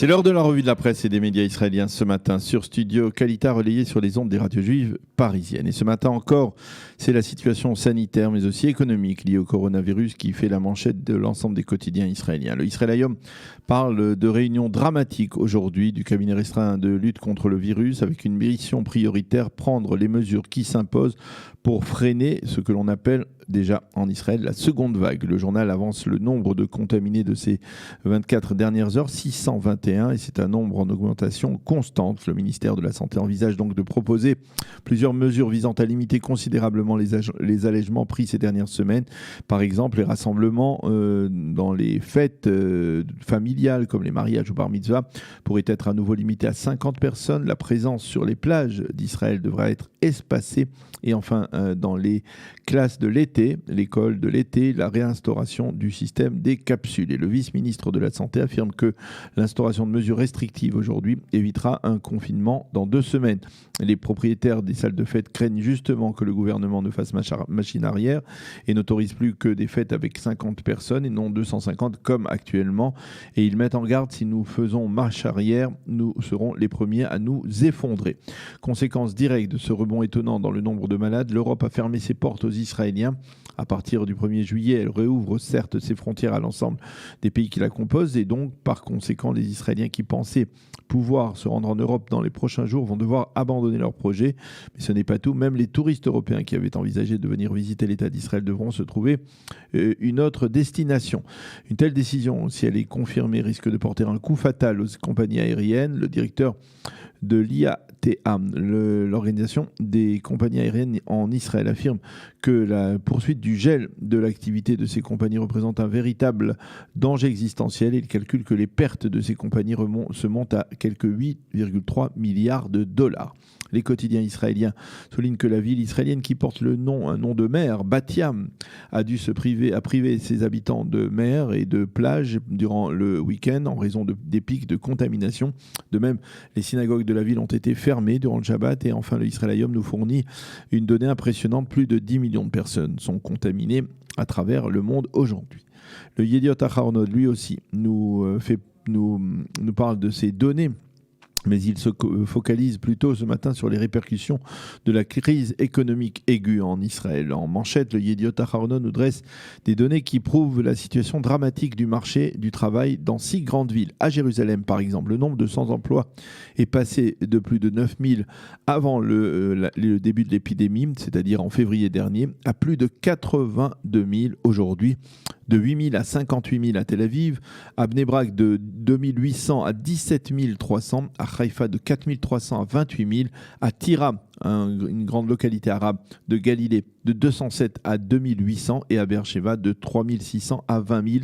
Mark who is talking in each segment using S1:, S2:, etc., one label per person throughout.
S1: C'est l'heure de la revue de la presse et des médias israéliens ce matin sur Studio Kalita, relayé sur les ondes des radios juives parisiennes. Et ce matin encore, c'est la situation sanitaire mais aussi économique liée au coronavirus qui fait la manchette de l'ensemble des quotidiens israéliens. Le Israël Hayom parle de réunions dramatiques aujourd'hui du cabinet restreint de lutte contre le virus avec une mission prioritaire, prendre les mesures qui s'imposent pour freiner ce que l'on appelle déjà en Israël la seconde vague. Le journal avance le nombre de contaminés de ces 24 dernières heures, 621, et c'est un nombre en augmentation constante. Le ministère de la Santé envisage donc de proposer plusieurs mesures visant à limiter considérablement les allègements pris ces dernières semaines. Par exemple, les rassemblements dans les fêtes familiales comme les mariages ou bar mitzvah pourraient être à nouveau limités à 50 personnes. La présence sur les plages d'Israël devra être espacée. Et enfin, dans les classes de l'été, l'école de l'été, la réinstauration du système des capsules. Et le vice-ministre de la Santé affirme que l'instauration de mesures restrictives aujourd'hui évitera un confinement dans 2 semaines. Les propriétaires des salles de fête craignent justement que le gouvernement ne fasse machine arrière et n'autorise plus que des fêtes avec 50 personnes et non 250 comme actuellement. Et ils mettent en garde, si nous faisons marche arrière, nous serons les premiers à nous effondrer. Conséquence directe de ce rebond étonnant dans le nombre de malades, l'Europe a fermé ses portes aux Israéliens. À partir du 1er juillet, elle réouvre certes ses frontières à l'ensemble des pays qui la composent et donc par conséquent les Israéliens qui pensaient pouvoir se rendre en Europe dans les prochains jours vont devoir abandonner leur projet. Mais ce n'est pas tout, même les touristes européens qui avaient envisagé de venir visiter l'État d'Israël devront se trouver une autre destination. Une telle décision, si elle est confirmée, risque de porter un coup fatal aux compagnies aériennes. Le directeur de l'IATA, l'organisation des compagnies aériennes en Israël, affirme que la poursuite du gel de l'activité de ces compagnies représente un véritable danger existentiel. Il calcule que les pertes de ces compagnies se montent à quelques 8,3 milliards de dollars. Les quotidiens israéliens soulignent que la ville israélienne qui porte un nom de mer, Bat Yam, a dû priver ses habitants de mer et de plage durant le week-end en raison des pics de contamination. De même, les synagogues de la ville ont été fermées durant le Shabbat. Et enfin, le Israël Hayom nous fournit une donnée impressionnante. Plus de 10 millions de personnes sont contaminées à travers le monde aujourd'hui. Le Yediot Aharonot, lui aussi, nous parle de ces données, mais il se focalise plutôt ce matin sur les répercussions de la crise économique aiguë en Israël. En manchette, le Yediot Aharonot nous dresse des données qui prouvent la situation dramatique du marché du travail dans 6 grandes villes. À Jérusalem, par exemple, le nombre de sans-emploi est passé de plus de 9000 avant le début de l'épidémie, c'est-à-dire en février dernier, à plus de 82 000 aujourd'hui. De 8 000 à 58 000 à Tel Aviv, à Bnei Brak de 2 800 à 17 300, à Haïfa de 4 300 à 28 000, à Tyra, une grande localité arabe de Galilée, de 207 à 2800 et à Beersheva de 3600 à 20 000.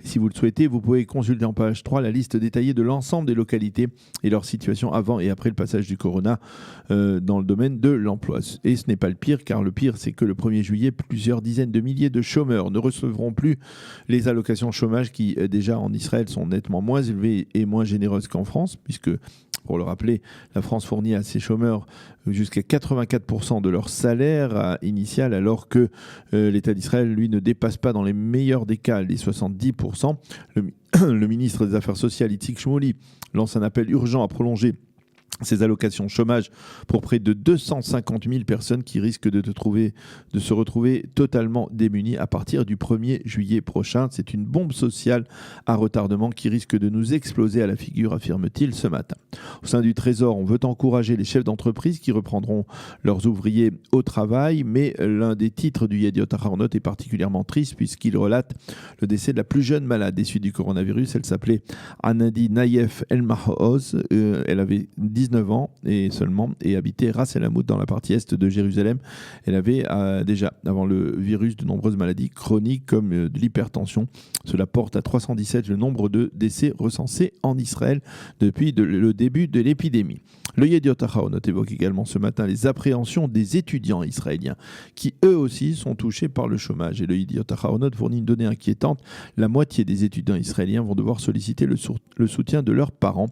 S1: Et si vous le souhaitez, vous pouvez consulter en page 3 la liste détaillée de l'ensemble des localités et leur situation avant et après le passage du corona dans le domaine de l'emploi. Et ce n'est pas le pire, car le pire, c'est que le 1er juillet, plusieurs dizaines de milliers de chômeurs ne recevront plus les allocations chômage qui, déjà en Israël, sont nettement moins élevées et moins généreuses qu'en France, puisque, pour le rappeler, la France fournit à ses chômeurs jusqu'à 84% de leur salaire initial, alors que l'État d'Israël, lui, ne dépasse pas dans les meilleurs des cas les 70%. Le ministre des Affaires sociales, Itzik Shmouly, lance un appel urgent à prolonger ces allocations chômage pour près de 250 000 personnes qui risquent de se retrouver totalement démunies à partir du 1er juillet prochain. C'est une bombe sociale à retardement qui risque de nous exploser à la figure, affirme-t-il ce matin. Au sein du Trésor, on veut encourager les chefs d'entreprise qui reprendront leurs ouvriers au travail, mais l'un des titres du Yediot Aharonot est particulièrement triste puisqu'il relate le décès de la plus jeune malade des suites du coronavirus. Elle s'appelait Anadi Nayef El-Mahoz. Elle avait 19 ans et seulement et habitait Ras El Hamoud dans la partie est de Jérusalem. Elle avait déjà, avant le virus, de nombreuses maladies chroniques comme de l'hypertension. Cela porte à 317 le nombre de décès recensés en Israël depuis le début de l'épidémie. Le Yediot Aharonot évoque également ce matin les appréhensions des étudiants israéliens qui eux aussi sont touchés par le chômage. Et le Yediot Aharonot fournit une donnée inquiétante. La moitié des étudiants israéliens vont devoir solliciter le soutien de leurs parents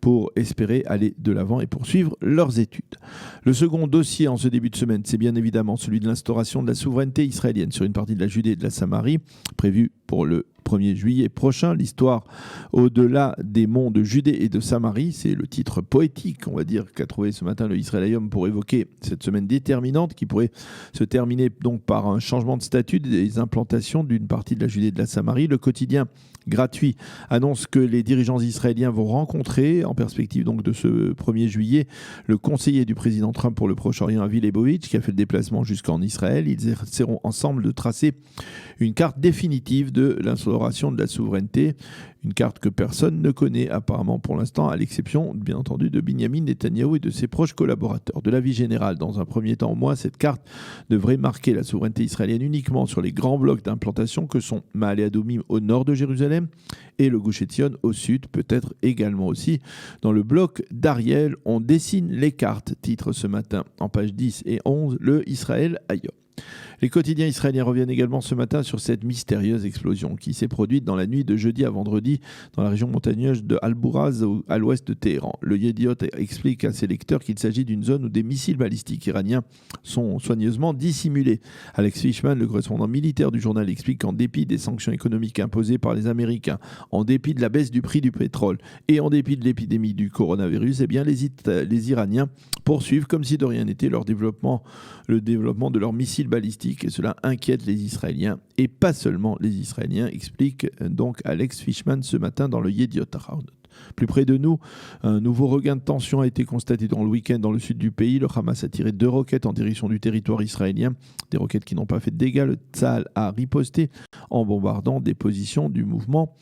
S1: pour espérer aller de l'avant et poursuivre leurs études. Le second dossier en ce début de semaine, c'est bien évidemment celui de l'instauration de la souveraineté israélienne sur une partie de la Judée et de la Samarie, prévue pour le 1er juillet prochain. L'histoire au-delà des monts de Judée et de Samarie, c'est le titre poétique, on va dire, qu'a trouvé ce matin le Israelium pour évoquer cette semaine déterminante qui pourrait se terminer donc par un changement de statut des implantations d'une partie de la Judée et de la Samarie. Le quotidien gratuit annonce que les dirigeants israéliens vont rencontrer, en perspective donc de ce 1er juillet, le conseiller du président Trump pour le Proche-Orient, Avi Leibovitch, qui a fait le déplacement jusqu'en Israël. Ils essaieront ensemble de tracer une carte définitive de l'instauration de la souveraineté, une carte que personne ne connaît apparemment pour l'instant, à l'exception bien entendu de Binyamin Netanyahou et de ses proches collaborateurs. De l'avis général, dans un premier temps au moins, cette carte devrait marquer la souveraineté israélienne uniquement sur les grands blocs d'implantation que sont Ma'ale Adumim au nord de Jérusalem et le Gush Etzion au sud, peut-être également aussi dans le bloc d'Ariel. On dessine les cartes, titre ce matin en page 10 et 11, le Israël Hayom. Les quotidiens israéliens reviennent également ce matin sur cette mystérieuse explosion qui s'est produite dans la nuit de jeudi à vendredi dans la région montagneuse de Al-Bouraz à l'ouest de Téhéran. Le Yediot explique à ses lecteurs qu'il s'agit d'une zone où des missiles balistiques iraniens sont soigneusement dissimulés. Alex Fishman, le correspondant militaire du journal, explique qu'en dépit des sanctions économiques imposées par les Américains, en dépit de la baisse du prix du pétrole et en dépit de l'épidémie du coronavirus, eh bien les Iraniens poursuivent comme si de rien n'était le développement de leurs missiles balistiques, et cela inquiète les Israéliens et pas seulement les Israéliens, explique donc Alex Fishman ce matin dans le Yediot Ahronoth. Plus près de nous, un nouveau regain de tension a été constaté dans le week-end dans le sud du pays. Le Hamas a tiré 2 roquettes en direction du territoire israélien, des roquettes qui n'ont pas fait de dégâts. Le Tsahal a riposté en bombardant des positions du mouvement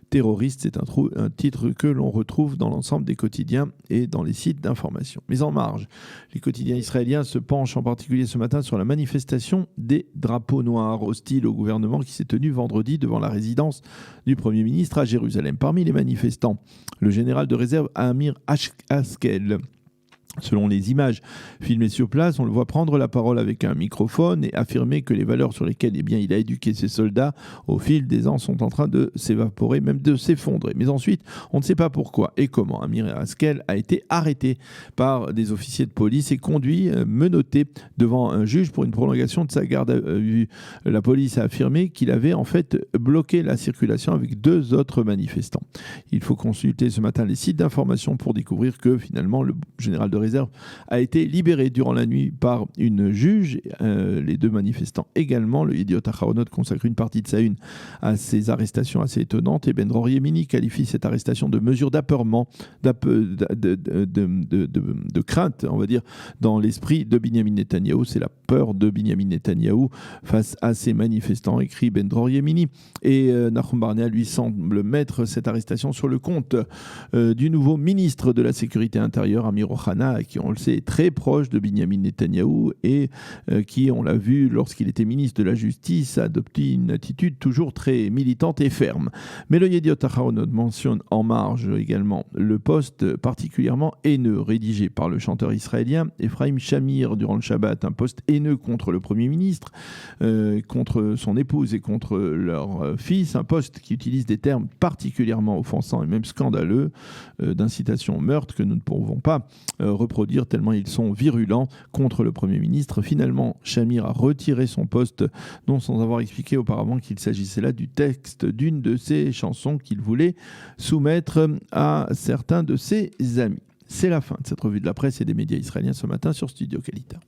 S1: terroriste. C'est un titre que l'on retrouve dans l'ensemble des quotidiens et dans les sites d'information. Mais en marge, les quotidiens israéliens se penchent en particulier ce matin sur la manifestation des drapeaux noirs hostiles au gouvernement qui s'est tenue vendredi devant la résidence du Premier ministre à Jérusalem. Parmi les manifestants, le général de réserve Amir Haskel. Selon les images filmées sur place, on le voit prendre la parole avec un microphone et affirmer que les valeurs sur lesquelles il a éduqué ses soldats au fil des ans sont en train de s'évaporer, même de s'effondrer. Mais ensuite, on ne sait pas pourquoi et comment Amir Haskel a été arrêté par des officiers de police et conduit, menotté devant un juge pour une prolongation de sa garde à vue. La police a affirmé qu'il avait en fait bloqué la circulation avec 2 autres manifestants. Il faut consulter ce matin les sites d'information pour découvrir que finalement le général de réserve a été libéré durant la nuit par une juge. Les 2 manifestants également. Le Yediot Ahronoth consacre une partie de sa une à ces arrestations assez étonnantes et Ben Dror Yemini qualifie cette arrestation de mesure d'apeurement, de crainte, on va dire, dans l'esprit de Binyamin Netanyahou. C'est la peur de Binyamin Netanyahou face à ces manifestants, écrit Ben Dror Yemini. Et Nahum Barnea, lui, semble mettre cette arrestation sur le compte du nouveau ministre de la Sécurité intérieure, Amir Ohana, qui, on le sait, est très proche de Binyamin Netanyahou et qui, on l'a vu, lorsqu'il était ministre de la Justice, a adopté une attitude toujours très militante et ferme. Mais le Yediot Ahronoth mentionne en marge également le post particulièrement haineux rédigé par le chanteur israélien Ephraim Shamir durant le Shabbat, un post haineux contre le Premier ministre, contre son épouse et contre leur fils, un post qui utilise des termes particulièrement offensants et même scandaleux d'incitation au meurtre que nous ne pouvons pas reproduire tellement ils sont virulents contre le Premier ministre. Finalement, Shamir a retiré son poste, non sans avoir expliqué auparavant qu'il s'agissait là du texte d'une de ses chansons qu'il voulait soumettre à certains de ses amis. C'est la fin de cette revue de la presse et des médias israéliens ce matin sur Studio Kalita.